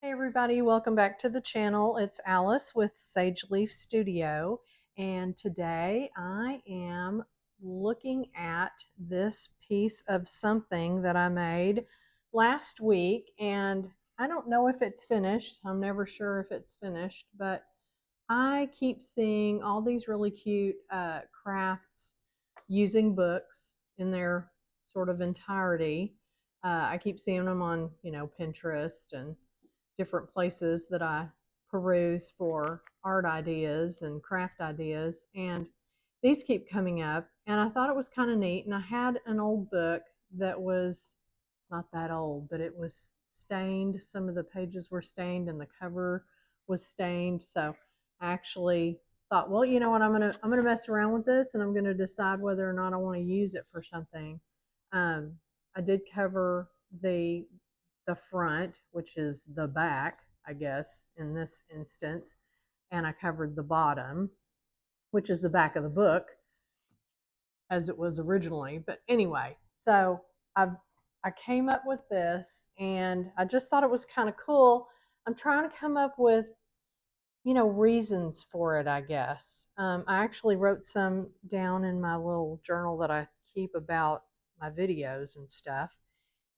Hey everybody, welcome back to the channel. It's Alice with Sage Leaf Studio, and today I am looking at this piece of something that I made last week, and I don't know if it's finished. I'm never sure if it's finished, but I keep seeing all these really cute crafts using books in their sort of entirety. I keep seeing them on, Pinterest and different places that I peruse for art ideas and craft ideas. And these keep coming up. And I thought it was kind of neat. And I had an old book that it's not that old, but it was stained. Some of the pages were stained and the cover was stained. So I actually thought, well, you know what, I'm gonna mess around with this and I'm gonna decide whether or not I want to use it for something. Um, I did cover the front, which is the back, I guess, in this instance, and I covered the bottom, which is the back of the book as it was originally. But anyway, so I came up with this and I just thought it was kind of cool. I'm trying to come up with reasons for it, I guess. I actually wrote some down in my little journal that I keep about my videos and stuff.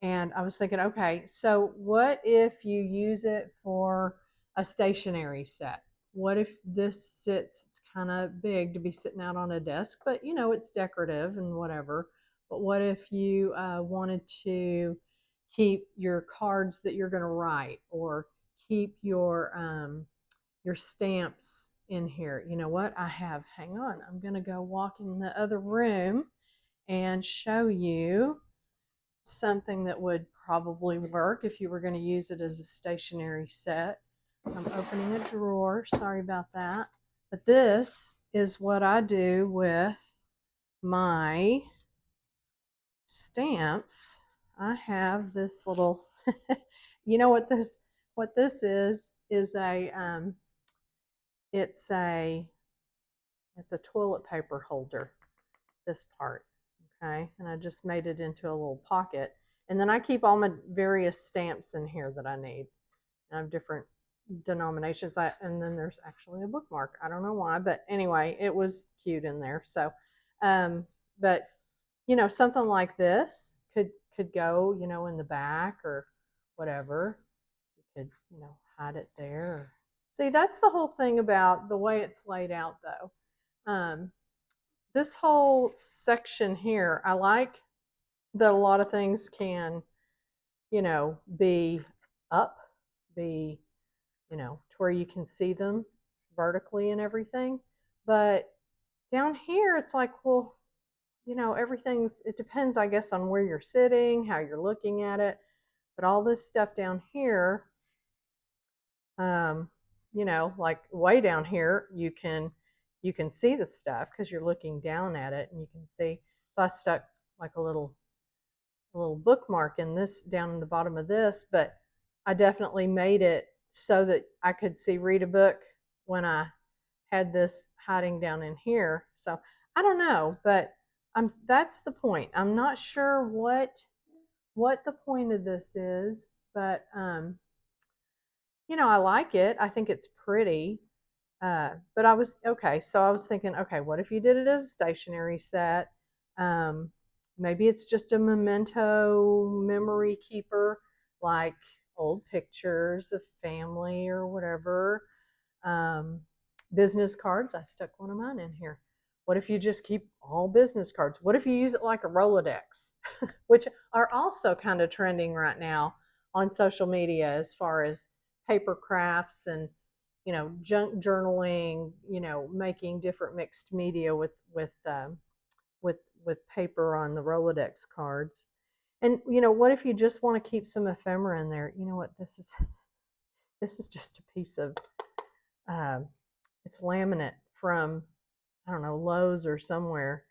And I was thinking, okay, so what if you use it for a stationery set? What if this sits, it's kind of big to be sitting out on a desk, but it's decorative and whatever. But what if you wanted to keep your cards that you're going to write, or keep your stamps in here? You know what? Hang on, I'm going to go walk in the other room and show you something that would probably work if you were going to use it as a stationery set. I'm opening a drawer. Sorry about that. But this is what I do with my stamps. I have this little you know what this is a it's a it's a toilet paper holder, this part. Okay, and I just made it into a little pocket. And then I keep all my various stamps in here that I need. I have different denominations. And then there's actually a bookmark. I don't know why, but anyway, it was cute in there. So, but something like this could go, in the back or whatever. You could, hide it there. See, that's the whole thing about the way it's laid out, though. This whole section here, I like that a lot of things can, be up, be, to where you can see them vertically and everything. But down here, it's like, well, it depends, I guess, on where you're sitting, how you're looking at it. But all this stuff down here, like way down here, you can see the stuff because you're looking down at it and you can see. So I stuck like a little bookmark in this down in the bottom of this, but I definitely made it so that I could read a book when I had this hiding down in here. So I don't know, but that's the point. I'm not sure what the point of this is, but I like it. I think it's pretty. But I was okay. So I was thinking, okay, what if you did it as a stationery set? Maybe it's just a memento memory keeper, like old pictures of family or whatever. Business cards. I stuck one of mine in here. What if you just keep all business cards? What if you use it like a Rolodex, which are also kind of trending right now on social media as far as paper crafts and junk journaling, making different mixed media with paper on the Rolodex cards. And what if you just want to keep some ephemera in there? You know what this is? This is just a piece of it's laminate from, I don't know, Lowe's or somewhere,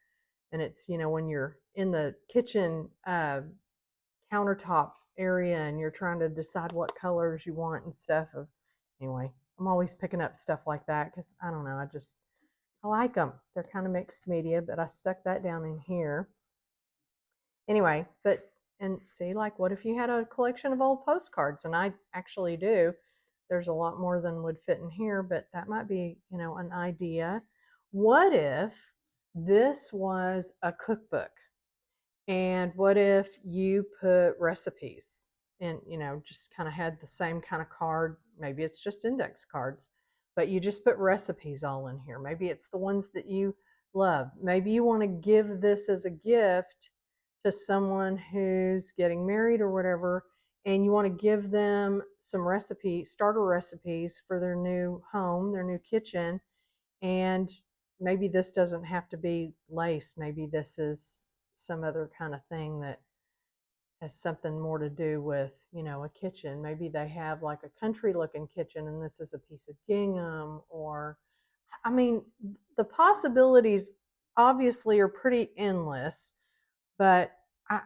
and it's when you're in the kitchen countertop area and you're trying to decide what colors you want and stuff. Anyway, I'm always picking up stuff like that because I don't know, I like them. They're kind of mixed media, but I stuck that down in here. Anyway, and see, like, what if you had a collection of old postcards? And I actually do. there's a lot more than would fit in here, but that might be, an idea. What if this was a cookbook? And what if you put recipes and, just kind of had the same kind of card? Maybe it's just index cards, but you just put recipes all in here. Maybe it's the ones that you love. Maybe you want to give this as a gift to someone who's getting married or whatever, and you want to give them some starter recipes for their new home, their new kitchen. And maybe this doesn't have to be lace. Maybe this is some other kind of thing that has something more to do with, a kitchen. Maybe they have like a country looking kitchen and this is a piece of gingham, or, I mean, the possibilities obviously are pretty endless, but I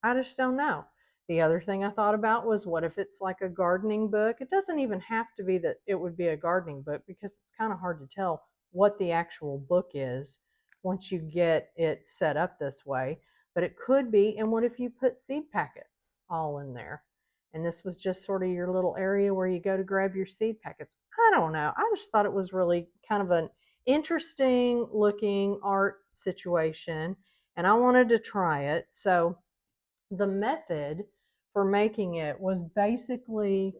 I just don't know. The other thing I thought about was, what if it's like a gardening book? It doesn't even have to be that it would be a gardening book, because it's kind of hard to tell what the actual book is once you get it set up this way. But it could be. And what if you put seed packets all in there? And this was just sort of your little area where you go to grab your seed packets. I don't know. I just thought it was really kind of an interesting looking art situation, and I wanted to try it. So the method for making it was basically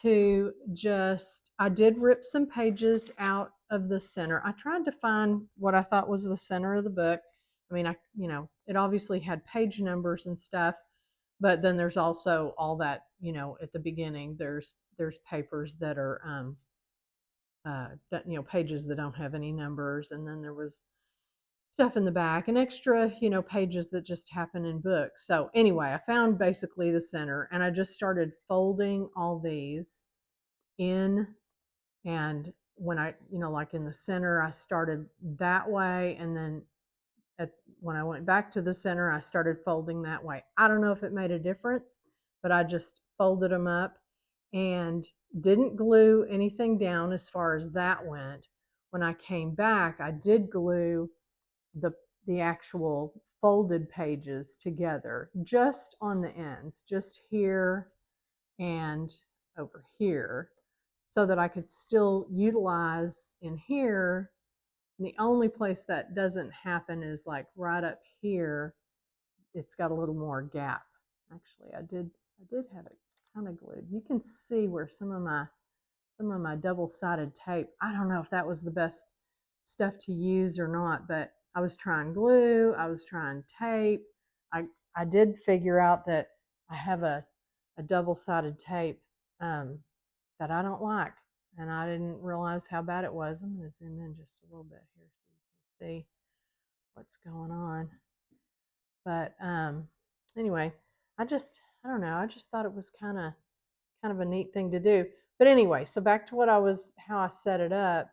I did rip some pages out of the center. I tried to find what I thought was the center of the book. I mean, it obviously had page numbers and stuff, but then there's also all that, at the beginning, there's papers that are, pages that don't have any numbers. And then there was stuff in the back and extra, pages that just happen in books. So anyway, I found basically the center, and I just started folding all these in. And when I, like in the center, I started that way. And then when I went back to the center, I started folding that way. I don't know if it made a difference, but I just folded them up and didn't glue anything down as far as that went. When I came back, I did glue the the actual folded pages together, just on the ends, just here and over here, so that I could still utilize in here. And the only place that doesn't happen is like right up here. It's got a little more gap. Actually, I did have it kind of glued. You can see where some of my double-sided tape, I don't know if that was the best stuff to use or not, but I was trying glue, I was trying tape. I did figure out that I have a double-sided tape that I don't like, and I didn't realize how bad it was. I'm going to zoom in just a little bit here so you can see what's going on. But anyway, I don't know, I just thought it was kind of a neat thing to do. But anyway, so back to how I set it up.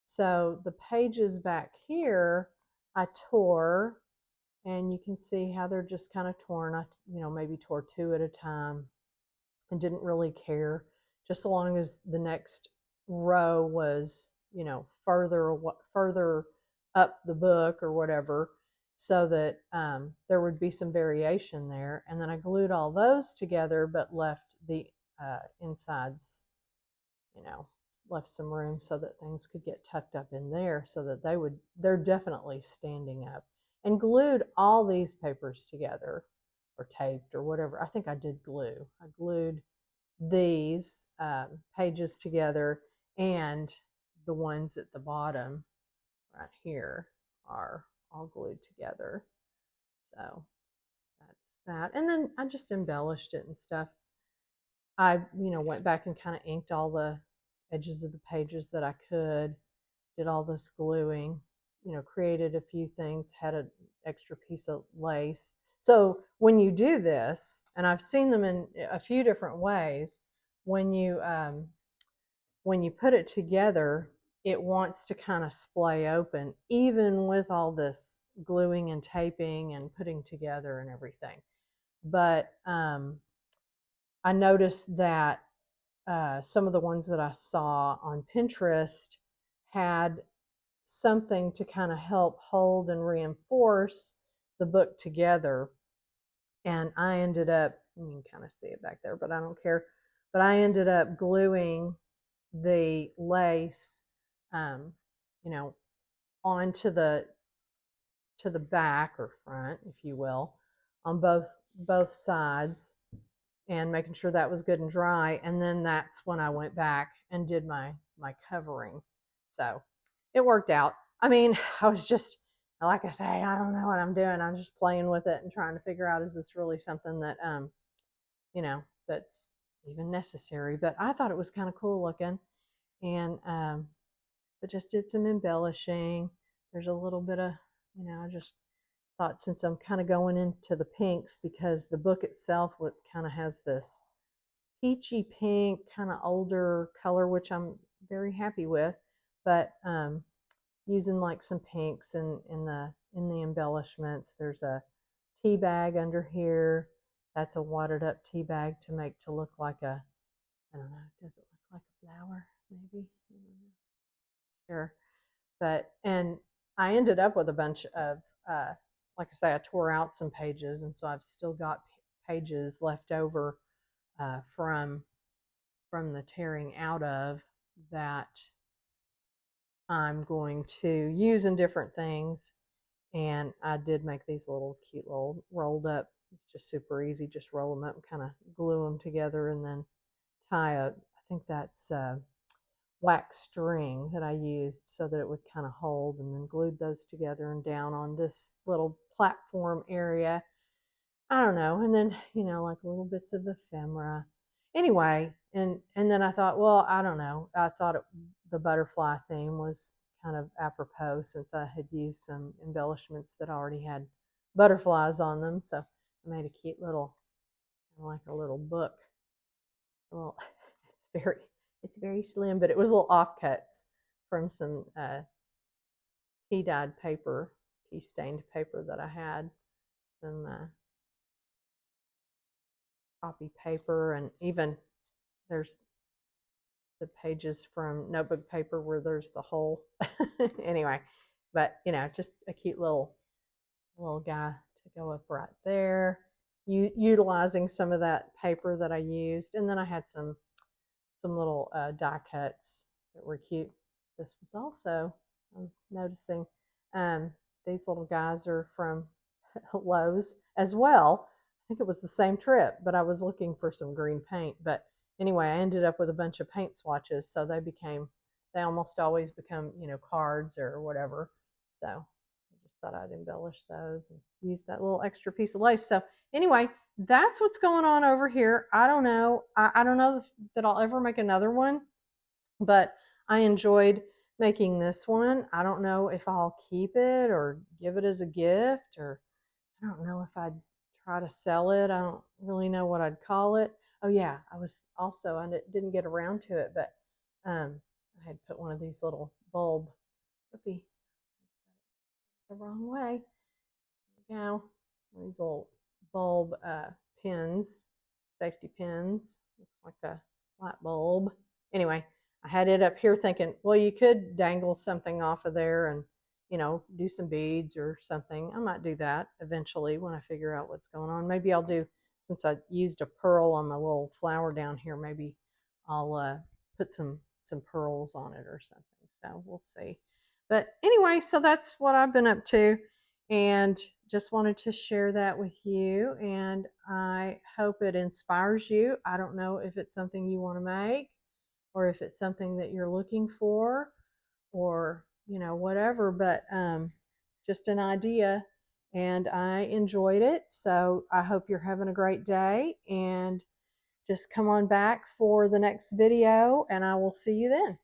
So the pages back here, I tore, and you can see how they're just kind of torn. I, maybe tore two at a time and didn't really care, just so long as the next row was, further up the book or whatever, so that there would be some variation there. And then I glued all those together, but left the insides, left some room so that things could get tucked up in there, so that they're definitely standing up. And glued all these papers together, or taped, or whatever. I think I did glue. I glued these pages together, and the ones at the bottom right here are all glued together. So that's that. And then I just embellished it and stuff. I, went back and kind of inked all the edges of the pages that I could, did all this gluing, created a few things, had an extra piece of lace. So when you do this, and I've seen them in a few different ways, when you put it together, it wants to kind of splay open, even with all this gluing and taping and putting together and everything. But I noticed that some of the ones that I saw on Pinterest had something to kind of help hold and reinforce the book together. And I ended up, you can kind of see it back there, but I don't care. but I ended up gluing the lace, um, you know, onto the back or front, if you will, on both sides, and making sure that was good and dry. And then that's when I went back and did my covering. So it worked out. I mean, I was just, like I say, I don't know what I'm doing. I'm just playing with it and trying to figure out, is this really something that that's even necessary? But I thought it was kind of cool looking, and but just did some embellishing. There's a little bit of, I just thought, since I'm kind of going into the pinks, because the book itself kind of has this peachy pink, kind of older color, which I'm very happy with, but using like some pinks in the embellishments. There's a tea bag under here. That's a wadded up tea bag to look like a, I don't know, does it look like a flower? Maybe. Sure. But, and I ended up with a bunch of, like I say, I tore out some pages, and so I've still got pages left over from the tearing out of, that I'm going to use in different things. And I did make these little cute little rolled up. It's just super easy. Just roll them up and kind of glue them together, and then tie a, I think that's wax string that I used so that it would kind of hold, and then glued those together and down on this little platform area. I don't know. And then, like little bits of ephemera. Anyway, and then I thought, well, I don't know. I thought the butterfly theme was kind of apropos, since I had used some embellishments that already had butterflies on them. So I made a cute little, like a little book. Well, it's very slim, but it was little offcuts from some tea dyed paper, tea stained paper that I had, some copy paper, and even there's the pages from notebook paper where there's the hole. Anyway, but just a cute little guy to go up right there, utilizing some of that paper that I used. And then I had some little die cuts that were cute. This was also, I was noticing, um, these little guys are from Lowe's as well. I think it was the same trip, but I was looking for some green paint. But anyway, I ended up with a bunch of paint swatches, so they almost always become, cards or whatever. So I just thought I'd embellish those and use that little extra piece of lace. So anyway, that's what's going on over here. I don't know. I don't know that I'll ever make another one, but I enjoyed making this one. I don't know if I'll keep it or give it as a gift, or I don't know if I'd try to sell it. I don't really know what I'd call it. Oh yeah, I didn't get around to it, but I had put one of these little bulb, whoopee, the wrong way. There we go. These little bulb pins, safety pins. Looks like a light bulb. Anyway, I had it up here thinking, well, you could dangle something off of there and, do some beads or something. I might do that eventually when I figure out what's going on. Maybe I'll do, since I used a pearl on my little flower down here, maybe I'll put some pearls on it or something. So we'll see. But anyway, so that's what I've been up to, and just wanted to share that with you, and I hope it inspires you. I don't know if it's something you want to make, or if it's something that you're looking for, or whatever, but just an idea, and I enjoyed it. So I hope you're having a great day, and just come on back for the next video, and I will see you then.